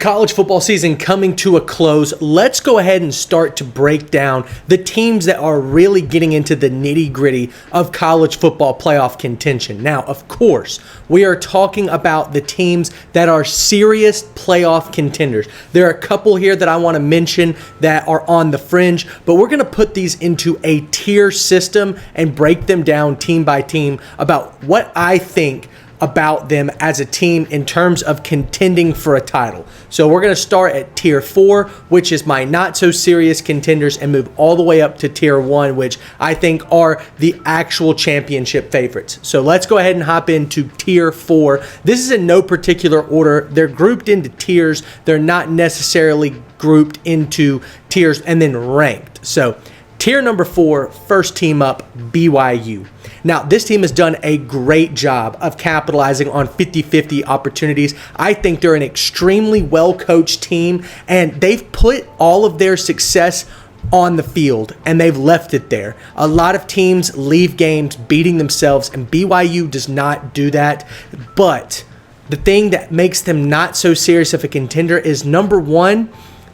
With the college football season coming to a close, let's go ahead and start to break down the teams that are really getting into the nitty-gritty of college football playoff contention. Now, of course, we are talking about the teams that are serious playoff contenders. There are a couple here that I want to mention that are on the fringe, but we're going to put these into a tier system and break them down team by team about what I think about them as a team in terms of contending for a title. So we're going to start at tier 4, which is my not so serious contenders, and move all the way up to tier 1, which I think are the actual championship favorites. So let's go ahead and hop into tier 4. This is in no particular order. They're grouped into tiers. They're not necessarily grouped into tiers and then ranked. So tier number 4, first team up, BYU. Now, this team has done a great job of capitalizing on 50-50 opportunities. I think they're an extremely well-coached team, and they've put all of their success on the field, and they've left it there. A lot of teams leave games beating themselves, and BYU does not do that. But the thing that makes them not so serious of a contender is, number one,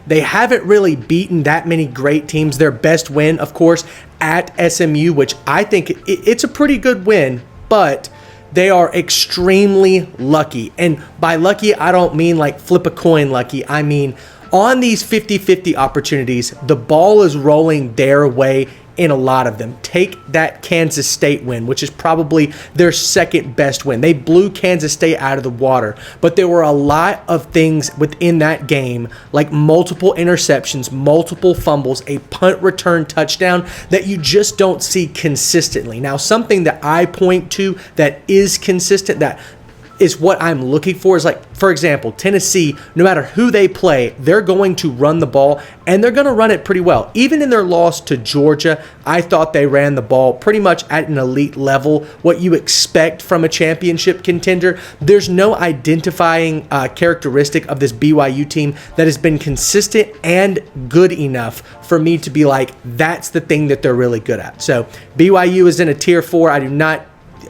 they haven't really beaten that many great teams. Their best win, of course, at SMU, which I think it's a pretty good win, but they are extremely lucky. And by lucky, I don't mean like flip a coin lucky. I mean, on these 50-50 opportunities, the ball is rolling their way in a lot of them. Take that Kansas State win, which is probably their second best win. They blew Kansas State out of the water, but there were a lot of things within that game, like multiple interceptions, multiple fumbles, a punt return touchdown that you just don't see consistently. Now, something that I point to that is consistent, that is what I'm looking for, is like, for example, Tennessee, no matter who they play, they're going to run the ball, and they're going to run it pretty well. Even in their loss to Georgia, I thought they ran the ball pretty much at an elite level, what you expect from a championship contender. There's no identifying characteristic of this BYU team that has been consistent and good enough for me to be like, that's the thing that they're really good at. So BYU is in a tier 4. I do not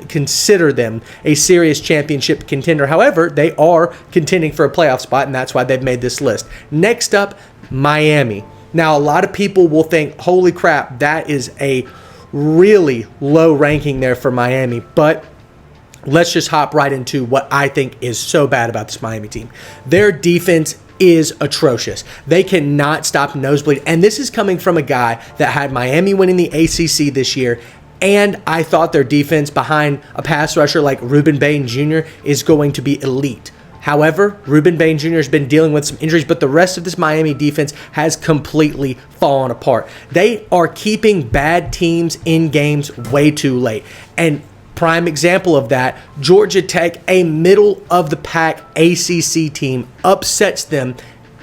consider them a serious championship contender. However, they are contending for a playoff spot, and that's why they've made this list. Next up, Miami. Now, a lot of people will think, holy crap, that is a really low ranking there for Miami, but let's just hop right into what I think is so bad about this Miami team. Their defense is atrocious. They cannot stop nosebleed, and this is coming from a guy that had Miami winning the ACC this year. And I thought their defense behind a pass rusher like Ruben Bain Jr. is going to be elite. However, Ruben Bain Jr. has been dealing with some injuries, but the rest of this Miami defense has completely fallen apart. They are keeping bad teams in games way too late. And prime example of that, Georgia Tech, a middle-of-the-pack ACC team, upsets them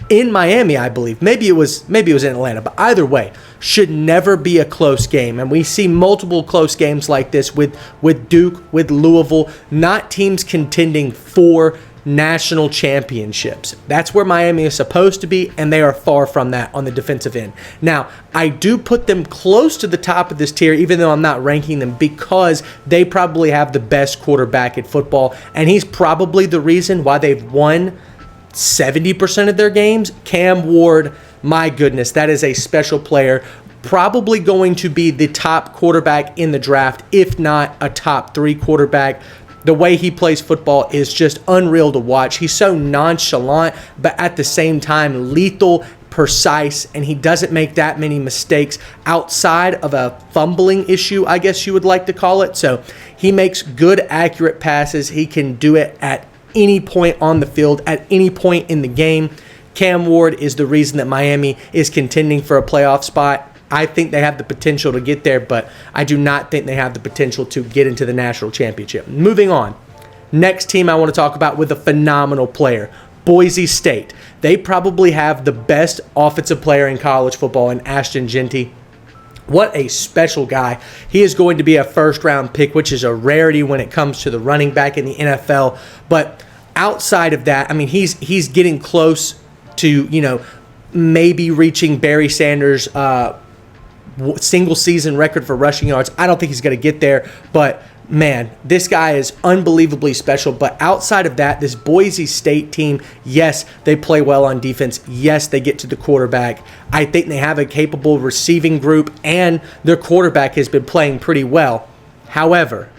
in Miami, I believe. Maybe it was in Atlanta, but either way, should never be a close game. And we see multiple close games like this with Duke, with Louisville, not teams contending for national championships. That's where Miami is supposed to be, and they are far from that on the defensive end. Now, I do put them close to the top of this tier, even though I'm not ranking them, because they probably have the best quarterback in football, and he's probably the reason why they've won 70% of their games. Cam Ward, my goodness, that is a special player. Probably going to be the top quarterback in the draft, if not a top 3 quarterback. The way he plays football is just unreal to watch. He's so nonchalant, but at the same time lethal, precise, and he doesn't make that many mistakes outside of a fumbling issue, I guess you would like to call it. So he makes good, accurate passes. He can do it at any point on the field, at any point in the game. Cam Ward is the reason that Miami is contending for a playoff spot. I think they have the potential to get there, but I do not think they have the potential to get into the national championship. Moving on. Next team I want to talk about with a phenomenal player, Boise State. They probably have the best offensive player in college football in Ashton Jeanty. What a special guy. He is going to be a first-round pick, which is a rarity when it comes to the running back in the NFL. But outside of that, I mean, he's getting close to, maybe reaching Barry Sanders' single-season record for rushing yards. I don't think he's going to get there, but man, this guy is unbelievably special. But outside of that, this Boise State team, yes, they play well on defense. Yes, they get to the quarterback. I think they have a capable receiving group, and their quarterback has been playing pretty well. However,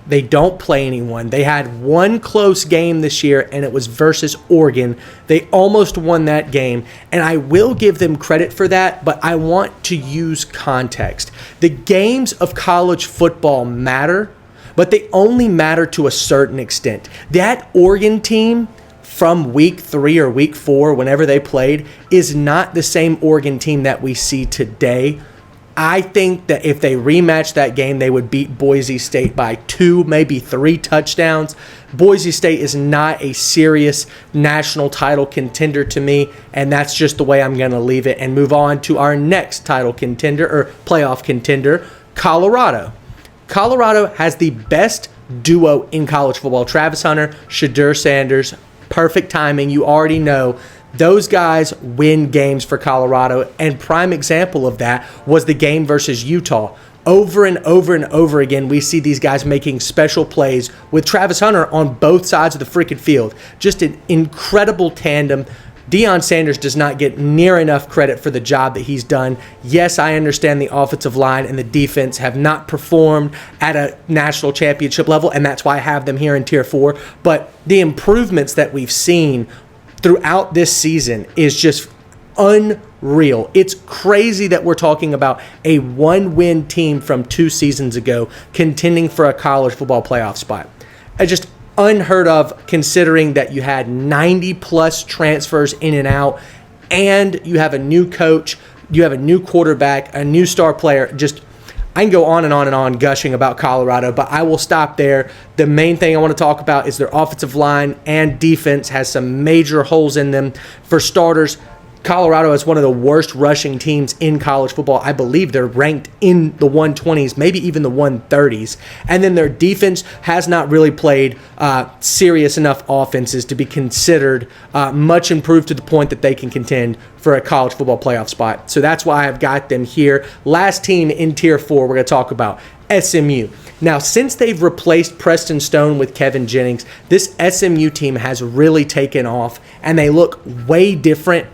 they don't play anyone. They had one close game this year, and it was versus Oregon. They almost won that game, and I will give them credit for that, but I want to use context. The games of college football matter, but they only matter to a certain extent. That Oregon team from week 3 or week 4, whenever they played, is not the same Oregon team that we see today. I think that if they rematch that game, they would beat Boise State by 2, maybe 3 touchdowns. Boise State is not a serious national title contender to me, and that's just the way I'm going to leave it and move on to our next title contender or playoff contender, Colorado. Colorado has the best duo in college football. Travis Hunter, Shedeur Sanders, perfect timing. You already know those guys win games for Colorado, and prime example of that was the game versus Utah. Over and over and over again, we see these guys making special plays with Travis Hunter on both sides of the freaking field. Just an incredible tandem. Deion Sanders does not get near enough credit for the job that he's done. Yes, I understand the offensive line and the defense have not performed at a national championship level, and that's why I have them here in Tier 4. But the improvements that we've seen throughout this season is just unreal. It's crazy that we're talking about a 1-win team from 2 seasons ago contending for a college football playoff spot. Just unheard of, considering that you had 90-plus transfers in and out, and you have a new coach, you have a new quarterback, a new star player. Just, I can go on and on and on gushing about Colorado, but I will stop there. The main thing I want to talk about is their offensive line and defense has some major holes in them. For starters, Colorado is one of the worst rushing teams in college football. I believe they're ranked in the 120s, maybe even the 130s. And then their defense has not really played serious enough offenses to be considered much improved to the point that they can contend for a college football playoff spot. So that's why I've got them here. Last team in Tier 4 we're going to talk about, SMU. Now, since they've replaced Preston Stone with Kevin Jennings, this SMU team has really taken off, and they look way different,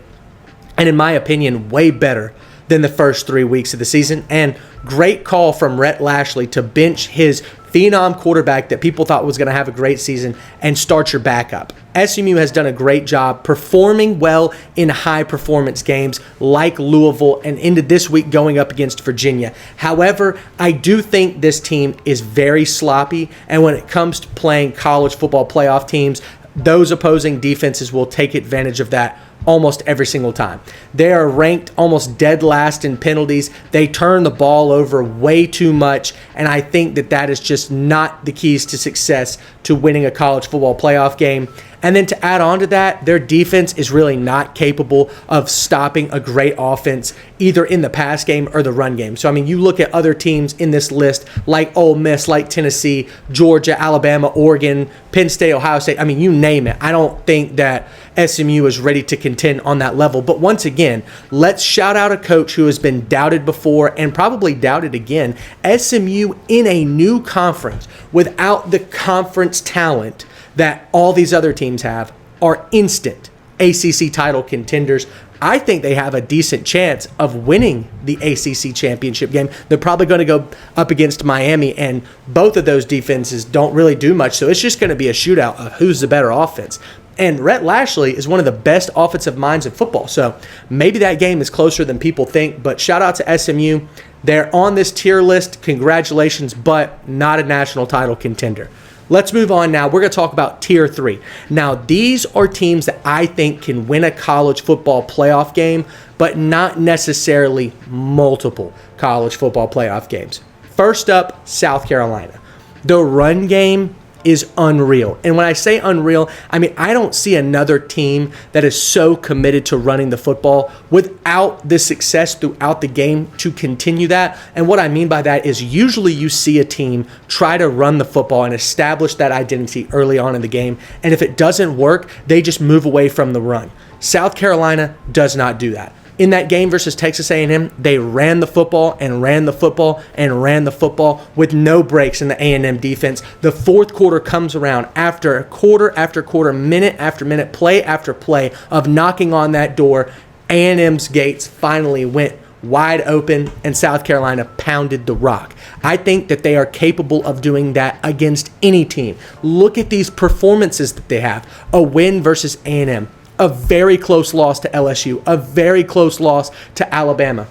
and in my opinion, way better than the first 3 weeks of the season. And great call from Rhett Lashlee to bench his phenom quarterback that people thought was going to have a great season and start your backup. SMU has done a great job performing well in high-performance games like Louisville and into this week going up against Virginia. However, I do think this team is very sloppy, and when it comes to playing college football playoff teams, those opposing defenses will take advantage of that almost every single time. They are ranked almost dead last in penalties. They turn the ball over way too much, and I think that that is just not the keys to success to winning a college football playoff game. And then to add on to that, their defense is really not capable of stopping a great offense either in the pass game or the run game. So, I mean, you look at other teams in this list like Ole Miss, like Tennessee, Georgia, Alabama, Oregon, Penn State, Ohio State. I mean, you name it. I don't think that SMU is ready to contend on that level. But once again, let's shout out a coach who has been doubted before and probably doubted again. SMU in a new conference without the conference talent that all these other teams have are instant ACC title contenders. I think they have a decent chance of winning the ACC championship game. They're probably going to go up against Miami, and both of those defenses don't really do much. So it's just going to be a shootout of who's the better offense. And Rhett Lashlee is one of the best offensive minds in football. So maybe that game is closer than people think. But shout out to SMU. They're on this tier list. Congratulations, but not a national title contender. Let's move on now. We're going to talk about Tier 3. Now, these are teams that I think can win a college football playoff game, but not necessarily multiple college football playoff games. First up, South Carolina. The run game is unreal. And when I say unreal, I mean, I don't see another team that is so committed to running the football without the success throughout the game to continue that. And what I mean by that is usually you see a team try to run the football and establish that identity early on in the game. And if it doesn't work, they just move away from the run. South Carolina does not do that. In that game versus Texas A&M, they ran the football and ran the football and ran the football with no breaks in the A&M defense. The fourth quarter comes around after quarter after quarter, minute after minute, play after play of knocking on that door. A&M's gates finally went wide open, and South Carolina pounded the rock. I think that they are capable of doing that against any team. Look at these performances that they have. A win versus A&M, a very close loss to LSU, a very close loss to Alabama.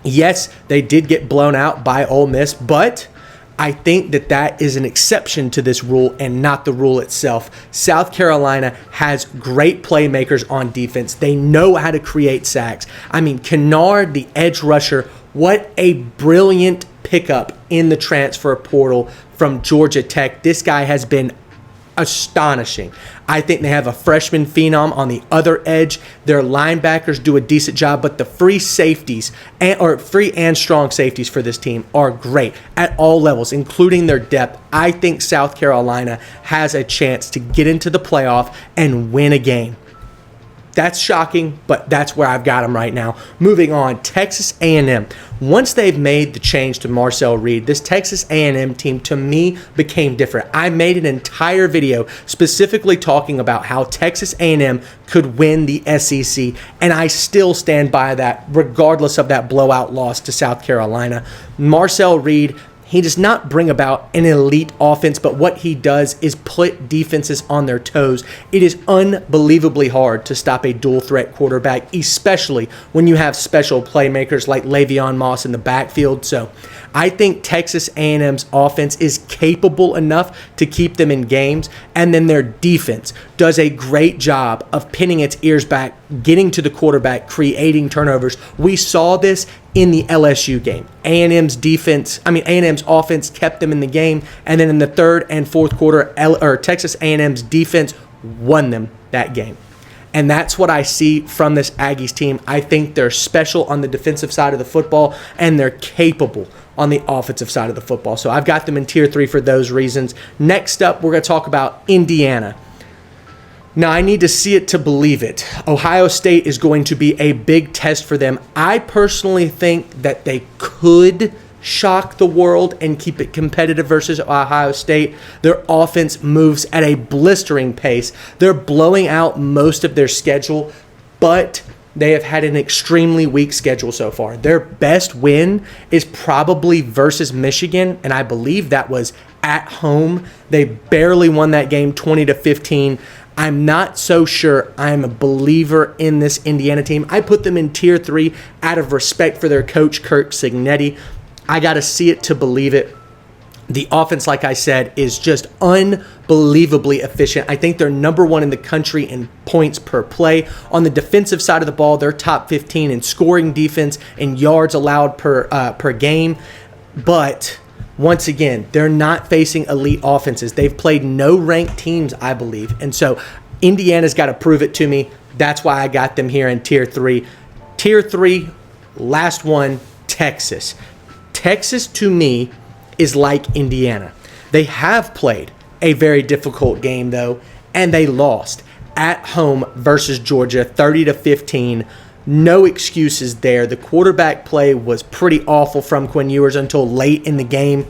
Yes, they did get blown out by Ole Miss, but I think that that is an exception to this rule and not the rule itself. South Carolina has great playmakers on defense. They know how to create sacks. I mean, Kennard, the edge rusher, what a brilliant pickup in the transfer portal from Georgia Tech. This guy has been astonishing. I think they have a freshman phenom on the other edge. Their linebackers do a decent job, but the free safeties or free and strong safeties for this team are great at all levels, including their depth. I think South Carolina has a chance to get into the playoff and win a game. That's shocking, but that's where I've got them right now. Moving on, Texas A&M. Once they've made the change to Marcel Reed, this Texas A&M team, to me, became different. I made an entire video specifically talking about how Texas A&M could win the SEC, and I still stand by that regardless of that blowout loss to South Carolina. Marcel Reed, he does not bring about an elite offense, but what he does is put defenses on their toes. It is unbelievably hard to stop a dual threat quarterback, especially when you have special playmakers like Le'Veon Moss in the backfield. So I think Texas A&M's offense is capable enough to keep them in games, and then their defense does a great job of pinning its ears back, getting to the quarterback, creating turnovers. We saw this in the LSU game. A&M's offense kept them in the game, and then in the third and fourth quarter, Texas A&M's defense won them that game. And that's what I see from this Aggies team. I think they're special on the defensive side of the football, and they're capable on the offensive side of the football. So I've got them in Tier 3 for those reasons. Next up, we're going to talk about Indiana. Now, I need to see it to believe it. Ohio State is going to be a big test for them. I personally think that they could shock the world and keep it competitive versus Ohio State. Their offense moves at a blistering pace. They're blowing out most of their schedule, but they have had an extremely weak schedule so far. Their best win is probably versus Michigan, and I believe that was at home. They barely won that game 20-15. I'm not so sure I'm a believer in this Indiana team. I put them in Tier 3 out of respect for their coach, Kirk Cignetti. I got to see it to believe it. The offense, like I said, is just unbelievably efficient. I think they're number one in the country in points per play. On the defensive side of the ball, they're top 15 in scoring defense and yards allowed per game. But once again, they're not facing elite offenses. They've played no ranked teams, I believe. And so Indiana's got to prove it to me. That's why I got them here in Tier 3. Tier 3, last one, Texas. Texas, to me, is like Indiana. They have played a very difficult game, though, and they lost at home versus Georgia 30-15. No excuses there. The quarterback play was pretty awful from Quinn Ewers until late in the game.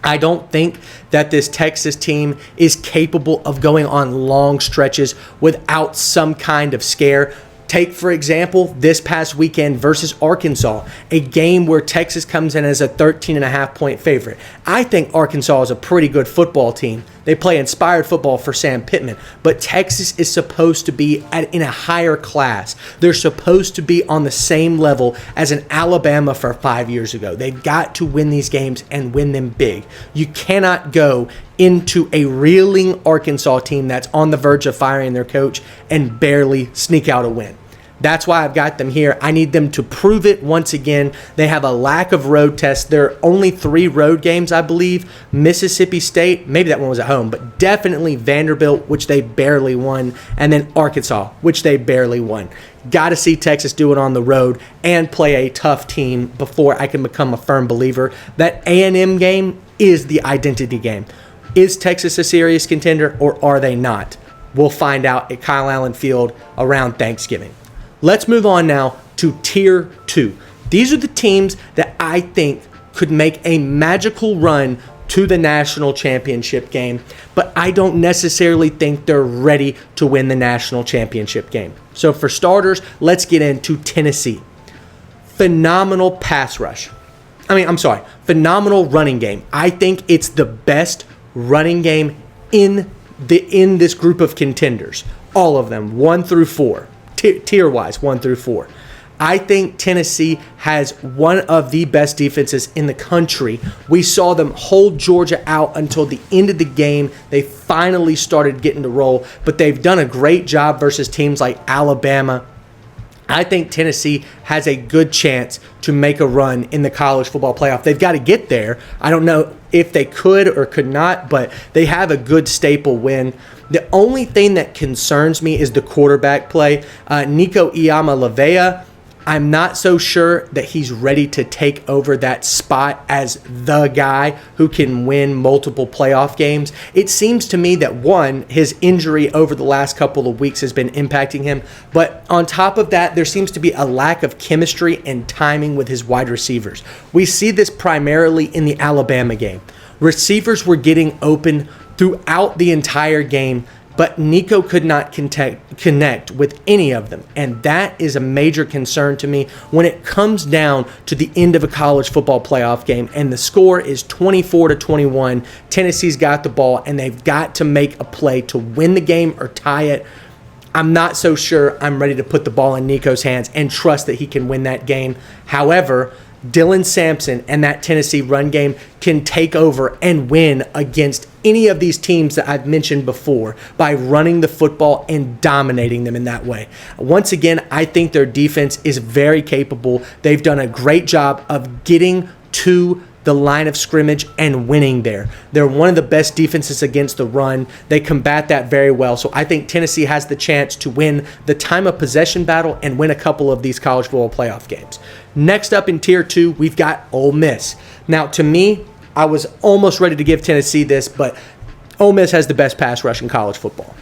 I don't think that this Texas team is capable of going on long stretches without some kind of scare. Take, for example, this past weekend versus Arkansas, a game where Texas comes in as a 13.5-point favorite. I think Arkansas is a pretty good football team. They play inspired football for Sam Pittman, but Texas is supposed to be in a higher class. They're supposed to be on the same level as an Alabama for 5 years ago. They've got to win these games and win them big. You cannot go into a reeling Arkansas team that's on the verge of firing their coach and barely sneak out a win. That's why I've got them here. I need them to prove it once again. They have a lack of road tests. There are only 3 road games, I believe. Mississippi State, maybe that one was at home, but definitely Vanderbilt, which they barely won, and then Arkansas, which they barely won. Got to see Texas do it on the road and play a tough team before I can become a firm believer that A&M game is the identity game. Is Texas a serious contender or are they not? We'll find out at Kyle Allen Field around Thanksgiving. Let's move on now to Tier 2. These are the teams that I think could make a magical run to the national championship game, but I don't necessarily think they're ready to win the national championship game. So for starters, let's get into Tennessee. Phenomenal pass rush. Phenomenal running game. I think it's the best running game in this group of contenders. All of them, 1 through 4, tier-wise, 1 through 4. I think Tennessee has one of the best defenses in the country. We saw them hold Georgia out until the end of the game. They finally started getting to roll, but they've done a great job versus teams like Alabama. I think Tennessee has a good chance to make a run in the college football playoff. They've got to get there. I don't know if they could or could not, but they have a good staple win. The only thing that concerns me is the quarterback play. Nico Iamaleava, I'm not so sure that he's ready to take over that spot as the guy who can win multiple playoff games. It seems to me that, one, his injury over the last couple of weeks has been impacting him, but on top of that, there seems to be a lack of chemistry and timing with his wide receivers. We see this primarily in the Alabama game. Receivers were getting open throughout the entire game, but Nico could not connect with any of them. And that is a major concern to me when it comes down to the end of a college football playoff game and the score is 24-21. Tennessee's got the ball and they've got to make a play to win the game or tie it. I'm not so sure I'm ready to put the ball in Nico's hands and trust that he can win that game. However, Dylan Sampson and that Tennessee run game can take over and win against any of these teams that I've mentioned before by running the football and dominating them in that way. Once again, I think their defense is very capable. They've done a great job of getting to the line of scrimmage and winning there. They're one of the best defenses against the run. They combat that very well. So I think Tennessee has the chance to win the time of possession battle and win a couple of these college football playoff games. Next up in Tier 2, we've got Ole Miss. Now, to me, I was almost ready to give Tennessee this, but Ole Miss has the best pass rush in college football.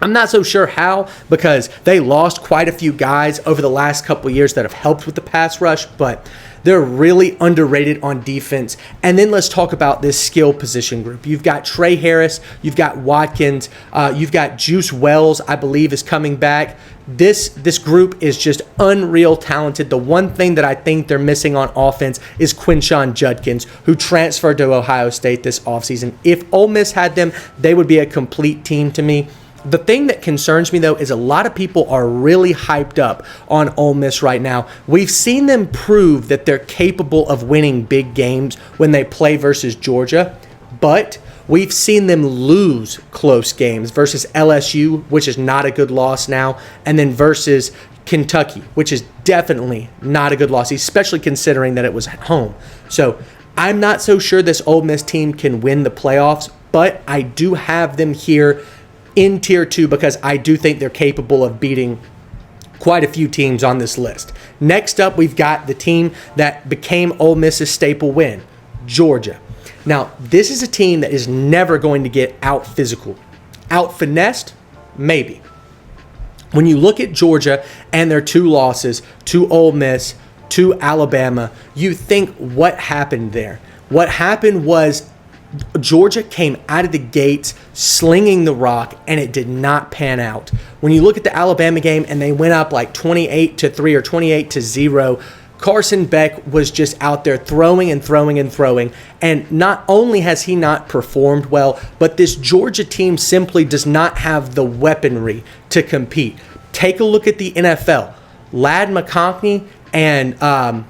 I'm not so sure how, because they lost quite a few guys over the last couple of years that have helped with the pass rush, but they're really underrated on defense. And then let's talk about this skill position group. You've got Trey Harris, you've got Watkins, you've got Juice Wells, I believe, is coming back. This group is just unreal talented. The one thing that I think they're missing on offense is Quinshon Judkins, who transferred to Ohio State this offseason. If Ole Miss had them, they would be a complete team to me. The thing that concerns me, though, is a lot of people are really hyped up on Ole Miss right now. We've seen them prove that they're capable of winning big games when they play versus Georgia, but we've seen them lose close games versus LSU, which is not a good loss now, and then versus Kentucky, which is definitely not a good loss, especially considering that it was at home. So I'm not so sure this Ole Miss team can win the playoffs, but I do have them here in Tier 2 because I do think they're capable of beating quite a few teams on this list. Next up, we've got the team that became Ole Miss's staple win, Georgia. Now, this is a team that is never going to get out physical. Out finessed? Maybe. When you look at Georgia and their 2 losses to Ole Miss, to Alabama, you think, what happened there? What happened was Georgia came out of the gates slinging the rock, and it did not pan out. When you look at the Alabama game and they went up like 28-3 or 28-0, Carson Beck was just out there throwing and throwing and throwing. And not only has he not performed well, but this Georgia team simply does not have the weaponry to compete. Take a look at the NFL. Ladd McConkey and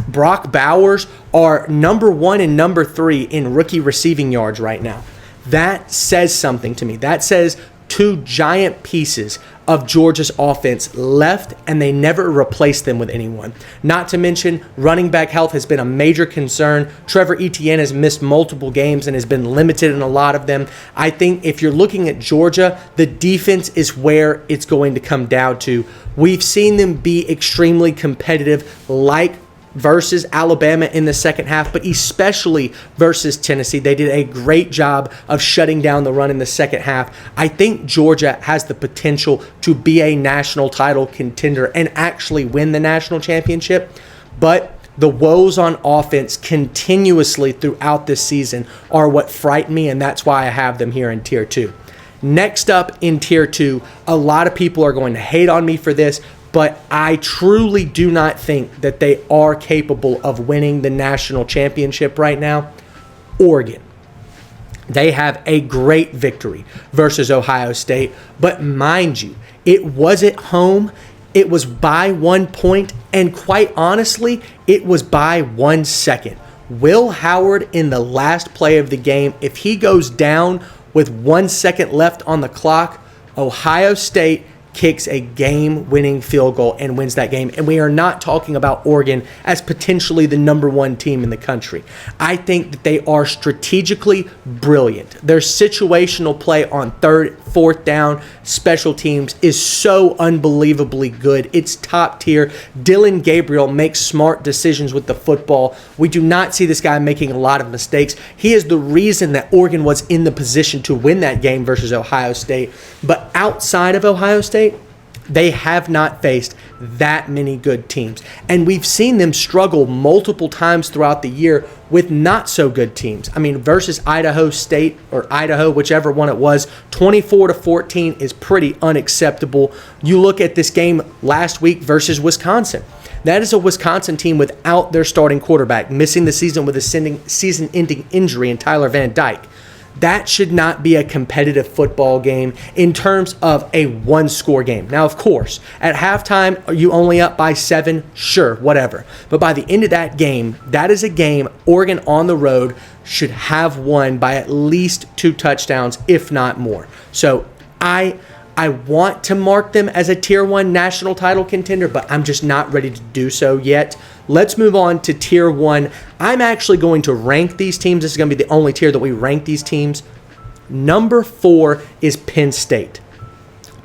Brock Bowers are number 1 and number 3 in rookie receiving yards right now. That says something to me. That says 2 giant pieces of Georgia's offense left, and they never replaced them with anyone. Not to mention, running back health has been a major concern. Trevor Etienne has missed multiple games and has been limited in a lot of them. I think if you're looking at Georgia, the defense is where it's going to come down to. We've seen them be extremely competitive like versus Alabama in the second half, but especially versus Tennessee. They did a great job of shutting down the run in the second half. I think Georgia has the potential to be a national title contender and actually win the national championship, but the woes on offense continuously throughout this season are what frighten me, and that's why I have them here in Tier 2. Next up in Tier 2, a lot of people are going to hate on me for this, but I truly do not think that they are capable of winning the national championship right now. Oregon. They have a great victory versus Ohio State, but mind you, it was at home. It was by 1 point, and quite honestly, it was by 1 second. Will Howard, in the last play of the game, if he goes down with 1 second left on the clock, Ohio State kicks a game-winning field goal and wins that game. And we are not talking about Oregon as potentially the number one team in the country. I think that they are strategically brilliant. Their situational play on third, fourth down, special teams is so unbelievably good. It's top tier. Dylan Gabriel makes smart decisions with the football. We do not see this guy making a lot of mistakes. He is the reason that Oregon was in the position to win that game versus Ohio State. But outside of Ohio State, they have not faced that many good teams. And we've seen them struggle multiple times throughout the year with not so good teams. I mean, versus Idaho State or Idaho, whichever one it was, 24-14 is pretty unacceptable. You look at this game last week versus Wisconsin. That is a Wisconsin team without their starting quarterback, missing the season with a season-ending injury in Tyler Van Dyke. That should not be a competitive football game in terms of a one-score game. Now, of course, at halftime, are you only up by 7? Sure, whatever. But by the end of that game, that is a game Oregon on the road should have won by at least 2 touchdowns, if not more. So I want to mark them as a Tier 1 national title contender, but I'm just not ready to do so yet. Let's move on to Tier 1. I'm actually going to rank these teams. This is going to be the only tier that we rank these teams. Number 4 is Penn State.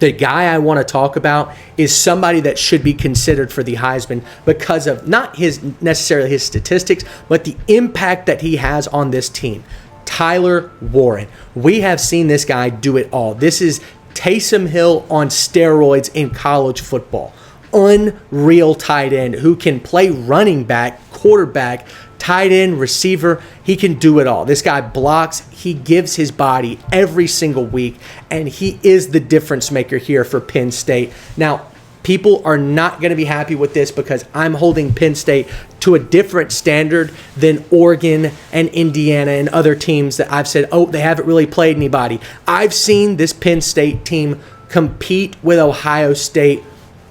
The guy I want to talk about is somebody that should be considered for the Heisman because of not necessarily his statistics, but the impact that he has on this team. Tyler Warren. We have seen this guy do it all. This is Taysom Hill on steroids in college football. Unreal tight end who can play running back, quarterback, tight end, receiver. He can do it all. This guy blocks. He gives his body every single week, and he is the difference maker here for Penn State. Now, people are not going to be happy with this because I'm holding Penn State to a different standard than Oregon and Indiana and other teams that I've said, oh, they haven't really played anybody. I've seen this Penn State team compete with Ohio State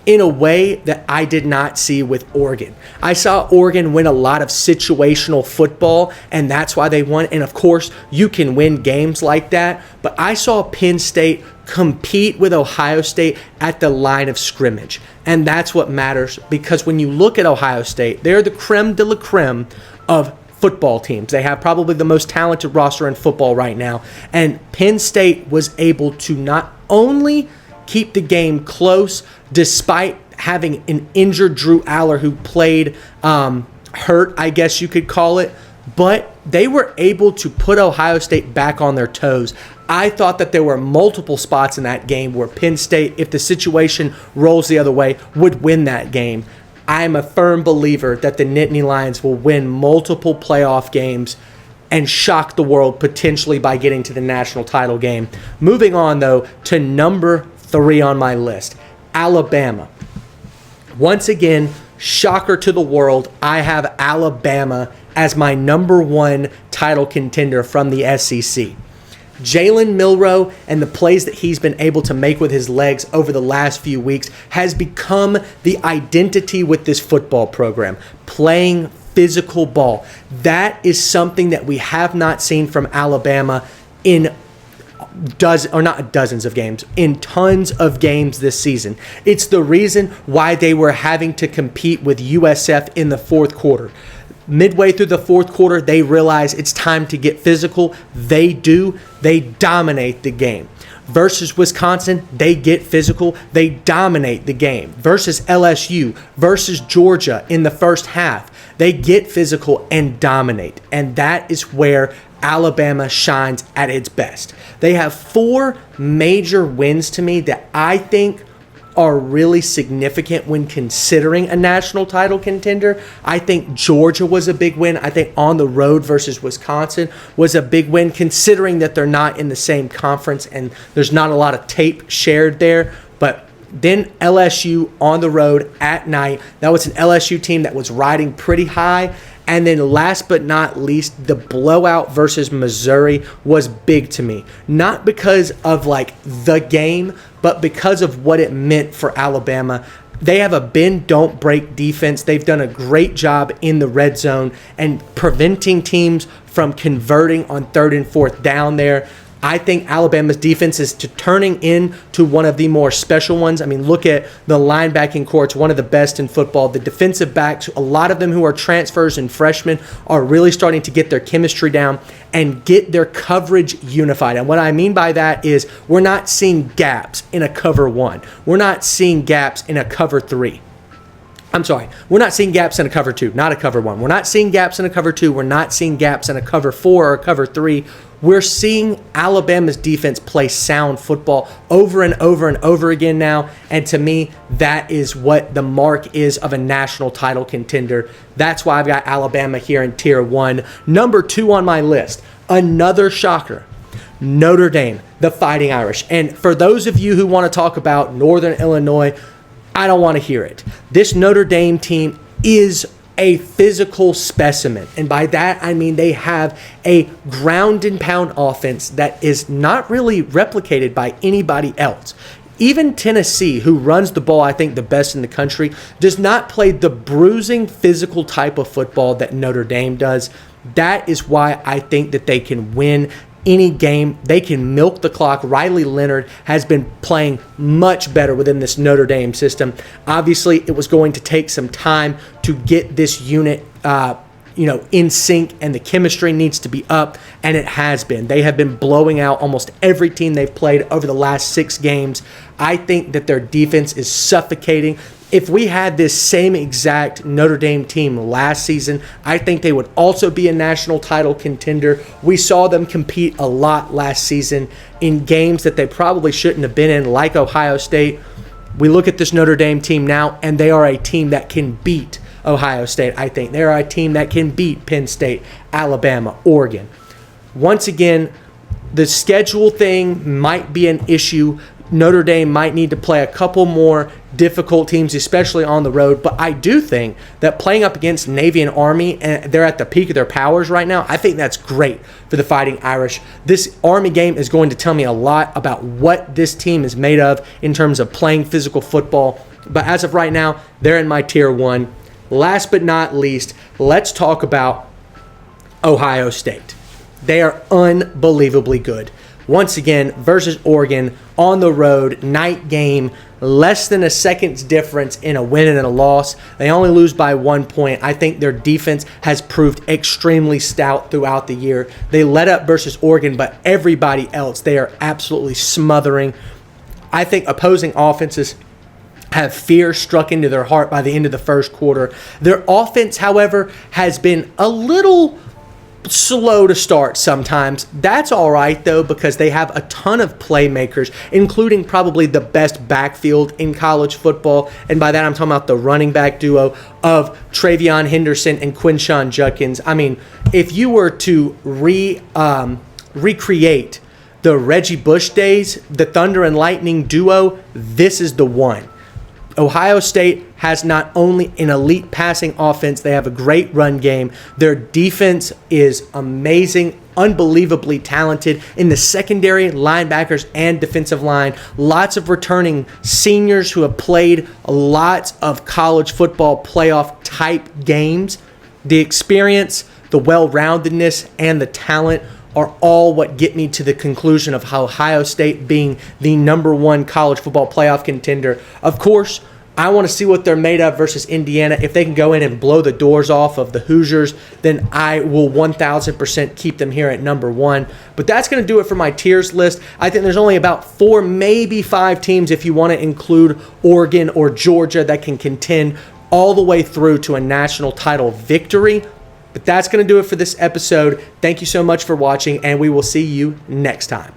in a way that I did not see with Oregon. I saw Oregon win a lot of situational football, and that's why they won. And of course, you can win games like that. But I saw Penn State compete with Ohio State at the line of scrimmage. And that's what matters, because when you look at Ohio State, they're the creme de la creme of football teams. They have probably the most talented roster in football right now. And Penn State was able to not only keep the game close despite having an injured Drew Aller who played hurt, I guess you could call it, but they were able to put Ohio State back on their toes. I thought that there were multiple spots in that game where Penn State, if the situation rolls the other way, would win that game. I am a firm believer that the Nittany Lions will win multiple playoff games and shock the world potentially by getting to the national title game. Moving on, though, to number 3 on my list, Alabama. Once again, shocker to the world, I have Alabama as my number 1 title contender from the SEC. Jalen Milroe and the plays that he's been able to make with his legs over the last few weeks has become the identity with this football program, playing physical ball. That is something that we have not seen from Alabama in dozens of games, in tons of games this season. It's the reason why they were having to compete with USF in the fourth quarter. Midway through the fourth quarter, they realize it's time to get physical. They do. They dominate the game. Versus Wisconsin, they get physical. They dominate the game. Versus LSU, versus Georgia in the first half, they get physical and dominate. And that is where Alabama shines at its best. They have 4 major wins to me that I think are really significant when considering a national title contender. I think Georgia was a big win. I think on the road versus Wisconsin was a big win, considering that they're not in the same conference and there's not a lot of tape shared there. But then LSU on the road at night. That was an LSU team that was riding pretty high. And then last but not least, the blowout versus Missouri was big to me. Not because of like the game, but because of what it meant for Alabama. They have a bend, don't break defense. They've done a great job in the red zone and preventing teams from converting on 3rd and 4th down there. I think Alabama's defense is turning into one of the more special ones. I mean, look at the linebacking corps. It's one of the best in football. The defensive backs, a lot of them who are transfers and freshmen, are really starting to get their chemistry down and get their coverage unified. And what I mean by that is we're not seeing gaps in a cover 1. We're not seeing gaps in a cover 3. I'm sorry, we're not seeing gaps in a cover 2, not a cover 1. We're not seeing gaps in a cover 2. We're not seeing gaps in a cover 4 or a cover 3. We're seeing Alabama's defense play sound football over and over and over again now. And to me, that is what the mark is of a national title contender. That's why I've got Alabama here in Tier 1. Number 2 on my list, another shocker, Notre Dame, the Fighting Irish. And for those of you who want to talk about Northern Illinois, I don't want to hear it. This Notre Dame team is a physical specimen. And by that, I mean they have a ground and pound offense that is not really replicated by anybody else. Even Tennessee, who runs the ball, I think, the best in the country, does not play the bruising, physical type of football that Notre Dame does. That is why I think that they can win any game. They can milk the clock. Riley Leonard has been playing much better within this Notre Dame system. Obviously, it was going to take some time to get this unit in sync, and the chemistry needs to be up, and it has been. They have been blowing out almost every team they've played over the last 6 games. I think that their defense is suffocating. If we had this same exact Notre Dame team last season, I think they would also be a national title contender. We saw them compete a lot last season in games that they probably shouldn't have been in, like Ohio State. We look at this Notre Dame team now, and they are a team that can beat Ohio State, I think. They are a team that can beat Penn State, Alabama, Oregon. Once again, the schedule thing might be an issue. Notre Dame might need to play a couple more difficult teams, especially on the road. But I do think that playing up against Navy and Army, and they're at the peak of their powers right now, I think that's great for the Fighting Irish. This Army game is going to tell me a lot about what this team is made of in terms of playing physical football. But as of right now, they're in my Tier 1. Last but not least, let's talk about Ohio State. They are unbelievably good. Once again, versus Oregon, on the road, night game, less than a second's difference in a win and a loss. They only lose by 1 point. I think their defense has proved extremely stout throughout the year. They let up versus Oregon, but everybody else, they are absolutely smothering. I think opposing offenses have fear struck into their heart by the end of the first quarter. Their offense, however, has been a little slow to start sometimes. That's all right, though, because they have a ton of playmakers, including probably the best backfield in college football. And by that, I'm talking about the running back duo of Travion Henderson and Quinshon Judkins. I mean, if you were to recreate the Reggie Bush days, the Thunder and Lightning duo, this is the one. Ohio State has not only an elite passing offense, they have a great run game. Their defense is amazing, unbelievably talented in the secondary, linebackers, and defensive line. Lots of returning seniors who have played lots of college football playoff type games. The experience, the well-roundedness, and the talent are all what get me to the conclusion of Ohio State being the number 1 college football playoff contender. Of course, I want to see what they're made of versus Indiana. If they can go in and blow the doors off of the Hoosiers, then I will 1,000% keep them here at number 1. But that's going to do it for my tiers list. I think there's only about 4, maybe 5 teams if you want to include Oregon or Georgia that can contend all the way through to a national title victory. But that's going to do it for this episode. Thank you so much for watching, and we will see you next time.